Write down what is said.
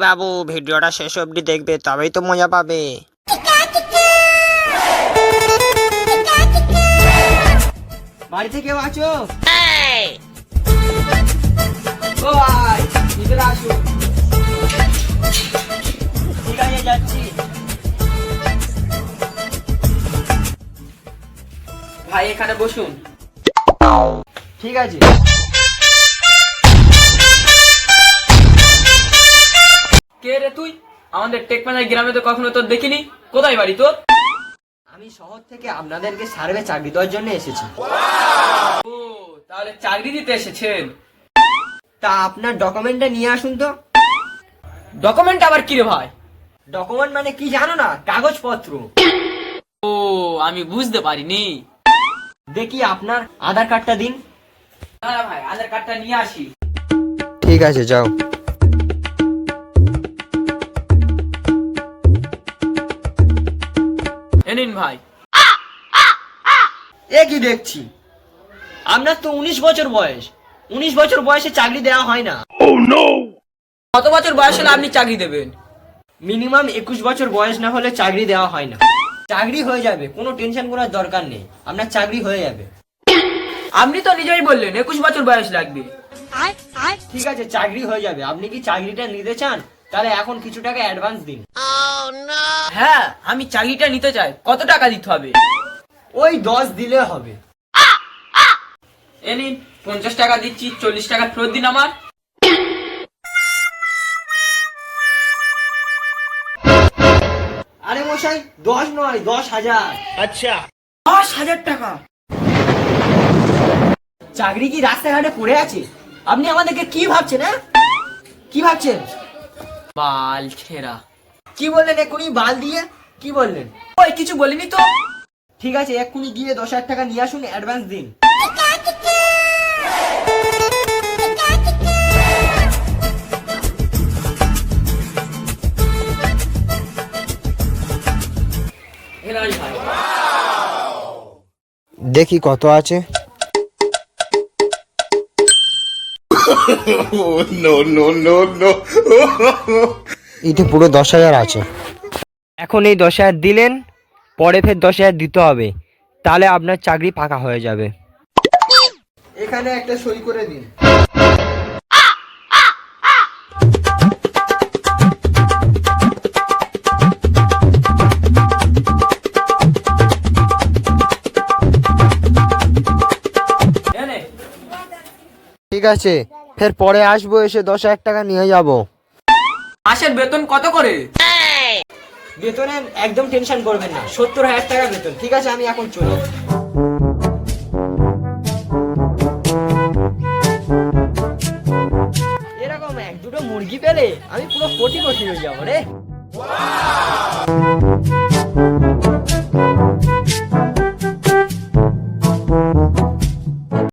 বাবু ভিডিওটা শেষ অবধি দেখবে তবেই তো মজা পাবে। বাড়িতে কেউ আছো? ও ভাই ভিতরে আসো। ঠিক আছে যাচ্ছি। ভাই এখানে বসুন। ঠিক আছে। কে রে তুই? আমাদের টেকমালাই গ্রামে তো কখনো তোর দেখিনি। কোথায় বাড়ি তোর? আমি শহর থেকে আপনাদেরকে সার্ভে চাকরি দেওয়ার জন্য এসেছি। ও তাহলে চাকরি দিতে এসেছেন? তা আপনার ডকুমেন্টটা নিয়ে আসুন তো। ডকুমেন্ট আবার কি রে ভাই? ডকুমেন্ট মানে কি জানো না? কাগজপত্র। ও আমি বুঝতে পারিনি। দেখি আপনার আধার কার্ডটা দিন। হ্যাঁ ভাই আধার কার্ডটা নিয়ে আসি। ঠিক আছে যাও। এ নিন ভাই। এ কি দেখছি? আপনার তো 19 বছর বয়স। 19 বছর বয়সে চাকরি দেওয়া হয় না। কত বছর বয়স হলে আপনি চাকরি দেবেন? মিনিমাম 21 বছর বয়স না হলে চাকরি দেওয়া হয় না। চাকরি হয়ে যাবে, কোনো টেনশন করার দরকার নেই, আপনার চাকরি হয়ে যাবে। আপনি তো নিজেই বললেন 21 বছর বয়স লাগবে। ঠিক আছে চাকরি হয়ে যাবে। আপনি কি চাকরিটা নিতে চান? তাহলে এখন কিছু টাকা অ্যাডভান্স দিন। হ্যাঁ আমি চাকরিটা নিতে চাই। কত টাকা দিতে হবে? ওই 10 দিলে হবে। এ নিন 50 টাকা দিচ্ছি, 40 টাকা ফেরত দিন আমার। আরে মশাই 10 নয় 10,000। আচ্ছা 10,000 টাকা? চাকরি কি রাস্তাঘাটে পড়ে আছে? আপনি আমাদেরকে কি ভাবছেন? হ্যাঁ কি ভাবছেন? বাল ছেঁড়া। কি বললেন এক্ষুনি? বাল দিয়ে কি বললেন? ওই কিছু বলিনি তো। ঠিক আছে এক্ষুনি গিয়ে 10,000 টাকা নিয়ে আসুন, অ্যাডভান্স দিন। দেখি কত আছে। এতে পুরো 10,000 আছে। এখন এই 10,000 দিলেন, পরে ফের 10,000 দিতে হবে, তাহলে আপনার চাকরি পাকা হয়ে যাবে। এখানে একটা সই করে দিন। ঠিক আছে ফের পরে আসবো, এসে 10,000 টাকা নিয়ে যাব। মাসের বেতন কত করে? বেতনে একদম টেনশন করবেন না, 70,000 টাকা বেতন। ঠিক আছে আমি এখন চলি। এরকম এক দুটো মুরগি পেলে আমি পুরো কোটি হয়ে যাবো রে।